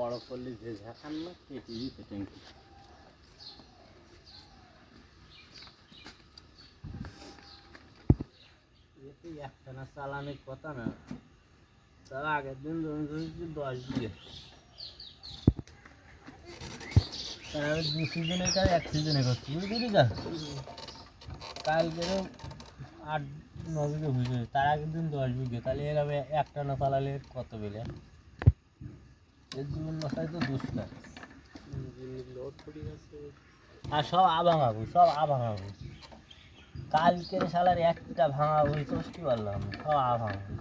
বড় করলে যে ঝাঁকান না কেটে দিতে ট্যাঙ্কি এতে একটা না চালানোর কথা না তার আগের দিন জমি ধরেছি 10 বিঘে তার আমি 2 সিজনের কাজ 1 সিজনে করছি বুঝলি যা কালকে 8-9 বিঘে হয়েছে তার আগের দিন 10 বিঘে তাহলে এরকম একটা না চালালে কত বেলে এর জীবন বাঁচাই তো দুষ্কার আর সব আভাঙাবো কালকের শালার একটা ভাঙা বই চষ্টি পারলাম সব আভাঙাবো